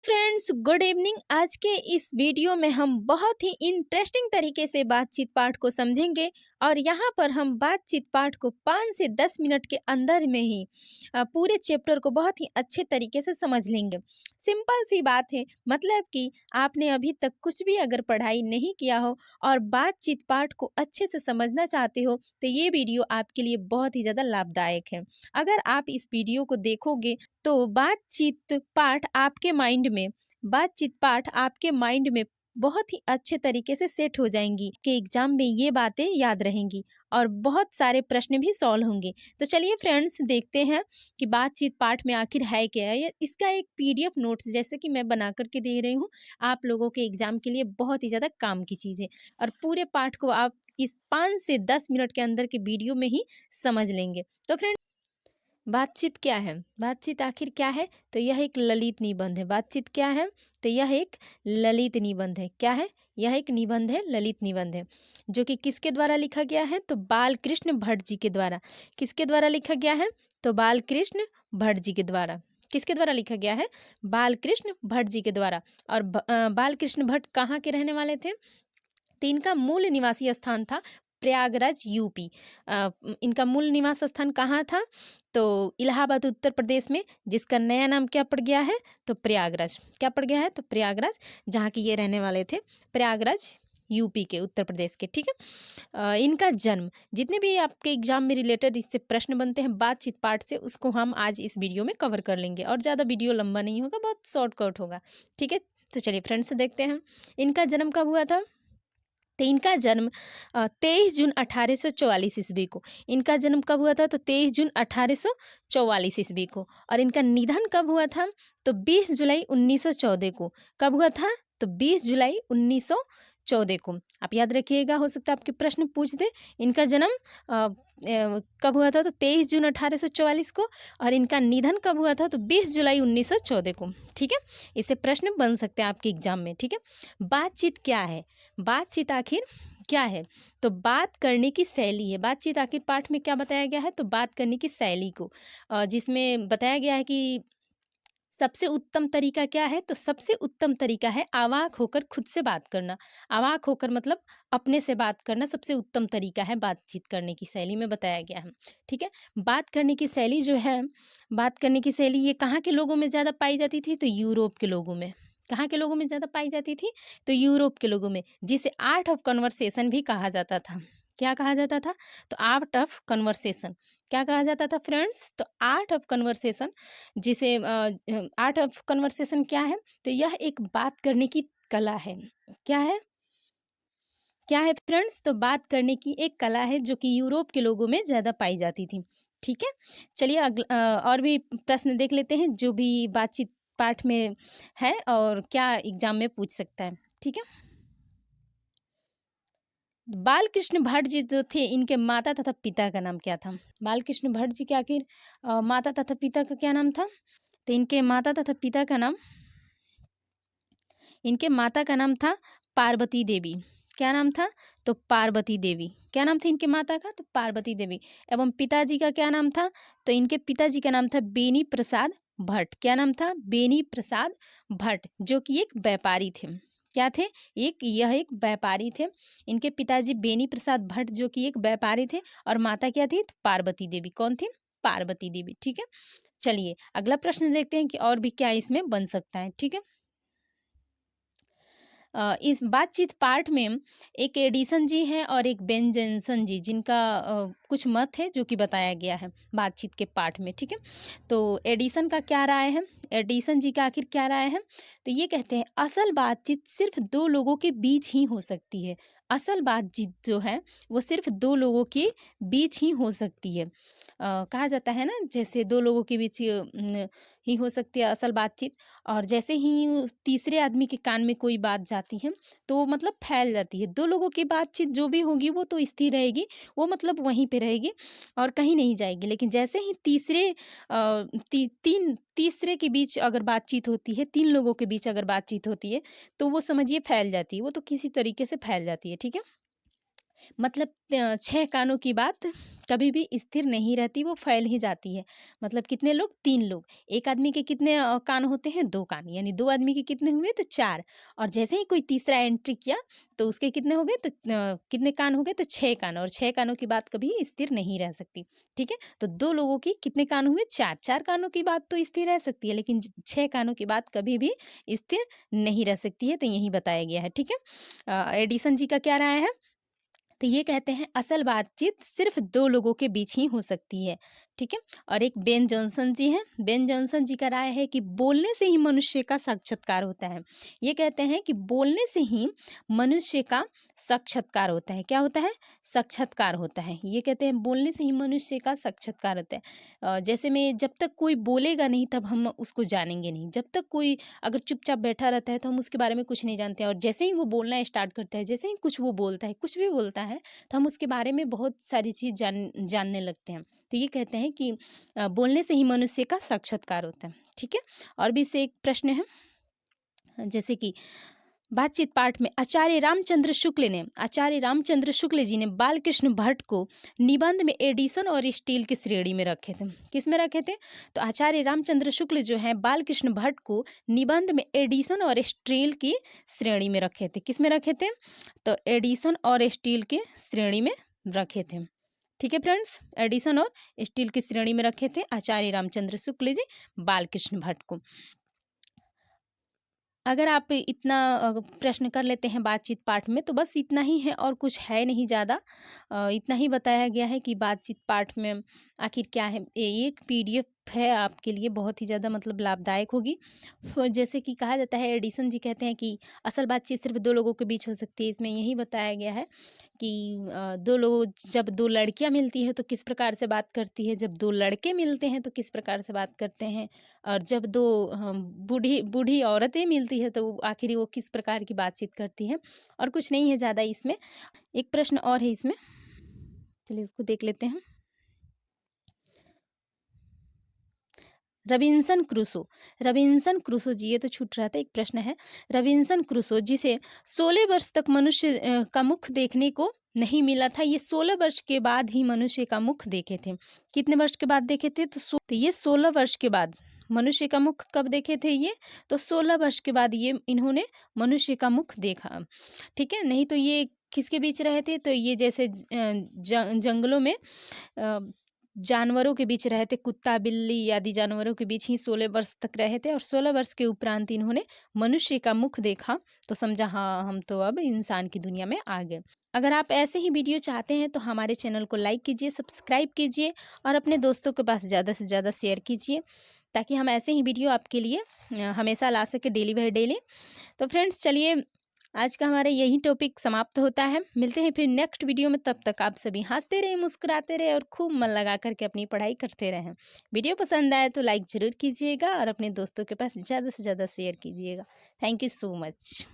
Friends, good evening. आज के इस वीडियो में हम बहुत ही इंटरेस्टिंग तरीके से बातचीत पाठ को समझेंगे और यहाँ पर हम बातचीत पाठ को 5 से 10 मिनट के अंदर में ही पूरे चैप्टर को बहुत ही अच्छे तरीके से समझ लेंगे। सिंपल सी बात है, मतलब कि आपने अभी तक कुछ भी अगर पढ़ाई नहीं किया हो और बातचीत पाठ को अच्छे से समझना चाहते हो तो ये वीडियो आपके लिए बहुत ही ज़्यादा लाभदायक है। अगर आप इस वीडियो को देखोगे तो बातचीत पाठ आपके माइंड में बहुत ही अच्छे तरीके से सेट हो जाएंगी कि एग्जाम में ये बातें याद रहेंगी और बहुत सारे प्रश्न भी सॉल्व होंगे। तो चलिए फ्रेंड्स, देखते हैं कि बातचीत पाठ में आखिर है क्या है। इसका एक पीडीएफ नोट्स जैसे कि मैं बना करके दे रही हूँ, आप लोगों के एग्जाम के लिए बहुत ही ज़्यादा काम की चीज़ है और पूरे पाठ को आप इस 5 से 10 मिनट के अंदर के वीडियो में ही समझ लेंगे। तो फ्रेंड्स, बातचीत क्या है? बातचीत आखिर क्या है? तो यह एक ललित निबंध है। बातचीत क्या है? तो यह एक ललित निबंध है। क्या है? यह एक निबंध है, ललित निबंध है, जो कि किसके द्वारा लिखा गया है? तो बालकृष्ण भट्ट जी के द्वारा। किसके द्वारा लिखा गया है? तो बालकृष्ण भट्ट जी के द्वारा। किसके द्वारा लिखा गया है? बालकृष्ण भट्ट जी के द्वारा। और बालकृष्ण भट्ट कहाँ के रहने वाले थे? तो इनका मूल निवासी स्थान था प्रयागराज, यूपी। इनका मूल निवास स्थान कहाँ था? तो इलाहाबाद, उत्तर प्रदेश में, जिसका नया नाम क्या पड़ गया है? तो प्रयागराज। क्या पड़ गया है? तो प्रयागराज, जहाँ की ये रहने वाले थे। प्रयागराज यूपी के, उत्तर प्रदेश के। ठीक है। इनका जन्म, जितने भी आपके एग्जाम में रिलेटेड इससे प्रश्न बनते हैं बातचीत पाठ से, उसको हम आज इस वीडियो में कवर कर लेंगे और ज़्यादा वीडियो लंबा नहीं होगा, बहुत शॉर्टकट होगा। ठीक है, तो चलिए फ्रेंड्स देखते हैं इनका जन्म कब हुआ था। तो इनका जन्म 23 जून 1844 ईस्वी को। इनका जन्म कब हुआ था? तो 23 जून 1844 ईस्वी को। और इनका निधन कब हुआ था? तो 20 जुलाई 1914 को। कब हुआ था? तो 20 जुलाई 1914 को। आप याद रखिएगा, हो सकता है आपके प्रश्न पूछ दे। इनका जन्म कब हुआ था? तो 23 जून 1844 को। और इनका निधन कब हुआ था? तो 20 जुलाई 1914 को। ठीक है, इससे प्रश्न बन सकते हैं आपके एग्जाम में। ठीक है, बातचीत क्या है? बातचीत आखिर क्या है? तो बात करने की शैली है। बातचीत आखिर पाठ में क्या बताया गया है? तो बात करने की शैली को, जिसमें बताया गया है कि सबसे उत्तम तरीका क्या है? तो सबसे उत्तम तरीका है अवाक होकर खुद से बात करना। अवाक होकर मतलब अपने से बात करना सबसे उत्तम तरीका है बातचीत करने की शैली में बताया गया है। ठीक है, बात करने की शैली जो है, बात करने की शैली ये कहाँ के लोगों में ज़्यादा पाई जाती थी? तो यूरोप के लोगों में। कहाँ के लोगों में ज़्यादा पाई जाती थी? तो यूरोप के लोगों में, जिसे आर्ट ऑफ कन्वर्सेशन भी कहा जाता था। क्या कहा जाता था? तो आर्ट ऑफ कन्वर्सेशन। क्या कहा जाता था फ्रेंड्स? तो आर्ट ऑफ कन्वर्सेशन, जिसे आर्ट ऑफ कन्वर्सेशन क्या है? तो यह एक बात करने की कला है। क्या है? क्या है फ्रेंड्स? तो बात करने की एक कला है जो कि यूरोप के लोगों में ज़्यादा पाई जाती थी। ठीक है, चलिए और भी प्रश्न देख लेते हैं जो भी बातचीत पाठ में है और क्या एग्जाम में पूछ सकता है। ठीक है, बालकृष्ण भट्ट जी जो थे, इनके माता तथा पिता का नाम क्या था? बालकृष्ण भट्ट जी के आखिर माता तथा पिता का क्या नाम था? तो इनके माता तथा पिता का नाम, इनके माता का नाम था पार्वती देवी। क्या नाम था? तो पार्वती देवी। क्या नाम था इनके माता का? तो पार्वती देवी। एवं पिताजी का क्या नाम था? तो इनके पिताजी का नाम था बेनी प्रसाद भट्ट। क्या नाम था? बेनी प्रसाद भट्ट, जो कि एक व्यापारी थे। क्या थे? यह एक व्यापारी थे। इनके पिताजी बेनी प्रसाद भट्ट जो कि एक व्यापारी थे और माता क्या थी? तो पार्वती देवी। कौन थी? पार्वती देवी। ठीक है, चलिए अगला प्रश्न देखते हैं कि और भी क्या इसमें बन सकता है। ठीक है, इस बातचीत पाठ में एक एडिसन जी हैं और एक बेन जेंसन जी, जिनका कुछ मत है जो कि बताया गया है बातचीत के पाठ में। ठीक है, तो एडिसन का क्या राय है? एडिसन जी का आखिर क्या राय है? तो ये कहते हैं असल बातचीत सिर्फ दो लोगों के बीच ही हो सकती है। असल बातचीत जो है वो सिर्फ दो लोगों के बीच ही हो सकती है। कहा जाता है ना, जैसे दो लोगों के बीच ही हो सकती है असल बातचीत, और जैसे ही तीसरे आदमी के कान में कोई बात जाती है तो वो मतलब फैल जाती है। दो लोगों की बातचीत जो भी होगी वो तो स्थिर रहेगी, वो मतलब वहीं पे रहेगी और कहीं नहीं जाएगी। लेकिन जैसे ही तीसरे के बीच अगर बातचीत होती है, तीन लोगों के बीच अगर बातचीत होती है, तो वो समझिए फैल जाती है, वो तो किसी तरीके से फैल जाती है। ठीक है, मतलब 6 कानों की बात कभी भी स्थिर नहीं रहती, वो फैल ही जाती है। मतलब कितने लोग? 3 लोग। एक आदमी के कितने कान होते हैं? 2 कान, यानी 2 आदमी के कितने हुए? तो 4। और जैसे ही कोई तीसरा एंट्री किया, तो उसके कितने हो गए? तो कितने कान हो गए? तो 6 कान, और 6 कानों की बात कभी स्थिर नहीं रह सकती, ठीक है? तो 2 लोगों की कितने कान हुए? 4। 4 कानों की बात तो स्थिर रह सकती है, लेकिन ज 6 कानों की बात कभी भी स्थिर नहीं रह सकती है, तो यही बताया गया है, ठीक है? एडिसन जी का क्या राय है? तो ये कहते हैं असल बातचीत सिर्फ 2 लोगों के बीच ही हो सकती है, ठीक है? और एक बेन जॉनसन जी हैं, बेन जॉनसन जी का राय है कि बोलने से ही मनुष्य का साक्षात्कार होता है। ये कहते हैं कि बोलने से ही मनुष्य का साक्षात्कार होता है। क्या होता है? साक्षात्कार होता है। ये कहते हैं बोलने से ही मनुष्य का साक्षात्कार होता है। जैसे में जब तक कोई बोलेगा नहीं तब हम उसको जानेंगे नहीं। जब तक कोई अगर चुपचाप बैठा रहता है तो हम उसके बारे में कुछ नहीं जानते, और जैसे ही वो बोलना स्टार्ट करता है, जैसे ही कुछ वो बोलता है, कुछ भी बोलता है, तो हम उसके बारे में बहुत सारी चीज़ जानने लगते हैं। तो ये कहते हैं कि बोलने से ही मनुष्य का साक्षात्कार होता है, ठीक है? और भी इससे एक प्रश्न है, जैसे कि बातचीत पाठ में आचार्य रामचंद्र शुक्ल जी ने बालकृष्ण भट्ट को निबंध में एडिसन और स्टील की श्रेणी में रखे थे। किस में रखे थे? तो आचार्य रामचंद्र शुक्ल जो है बालकृष्ण भट्ट को निबंध में एडिसन और स्टील की श्रेणी में रखे थे। किस में रखे थे? तो एडिसन और स्टील की श्रेणी में रखे थे, ठीक है फ्रेंड्स? एडिसन और स्टील की श्रेणी में रखे थे आचार्य रामचंद्र शुक्ल जी बालकृष्ण भट्ट को। अगर आप इतना प्रश्न कर लेते हैं बातचीत पाठ में, तो बस इतना ही है और कुछ है नहीं ज़्यादा। इतना ही बताया गया है कि बातचीत पाठ में आखिर क्या है। एक पीडीएफ है आपके लिए, बहुत ही ज़्यादा मतलब लाभदायक होगी। जैसे कि कहा जाता है, एडिसन जी कहते हैं कि असल बातचीत सिर्फ 2 लोगों के बीच हो सकती है। इसमें यही बताया गया है कि 2 लोग, जब 2 लड़कियाँ मिलती हैं तो किस प्रकार से बात करती है, जब 2 लड़के मिलते हैं तो किस प्रकार से बात करते हैं, और जब 2 बूढ़ी बूढ़ी औरतें मिलती है तो आखिर वो किस प्रकार की बातचीत करती हैं। और कुछ नहीं है ज़्यादा इसमें। एक प्रश्न और है इसमें, चलिए उसको देख लेते हैं। रबिन्सन क्रूसो जी, ये तो छूट रहा था, एक प्रश्न है। रबिन्सन क्रूसो जिसे 16 वर्ष तक मनुष्य का मुख देखने को नहीं मिला था, ये 16 वर्ष के बाद ही मनुष्य का मुख देखे थे। कितने वर्ष के बाद देखे थे? तो ये 16 वर्ष के बाद। मनुष्य का मुख कब देखे थे ये? तो 16 वर्ष के बाद ये इन्होंने मनुष्य का मुख देखा, ठीक है? नहीं तो ये किसके बीच रहे थे? तो ये जैसे जंगलों में अ, जानवरों के बीच रहे थे, कुत्ता बिल्ली आदि जानवरों के बीच ही 16 वर्ष तक रहे थे, और 16 वर्ष के उपरांत इन्होंने मनुष्य का मुख देखा, तो समझा हाँ, हम तो अब इंसान की दुनिया में आ गए। अगर आप ऐसे ही वीडियो चाहते हैं तो हमारे चैनल को लाइक कीजिए, सब्सक्राइब कीजिए, और अपने दोस्तों के पास ज़्यादा से ज़्यादा शेयर कीजिए, ताकि हम ऐसे ही वीडियो आपके लिए हमेशा ला सके, डेली बाय डेली। तो फ्रेंड्स चलिए, आज का हमारा यही टॉपिक समाप्त होता है। मिलते हैं फिर नेक्स्ट वीडियो में, तब तक आप सभी हंसते रहे, मुस्कुराते रहे, और खूब मन लगा करके अपनी पढ़ाई करते रहें। वीडियो पसंद आए तो लाइक ज़रूर कीजिएगा, और अपने दोस्तों के पास ज़्यादा से ज़्यादा शेयर कीजिएगा। Thank you so much.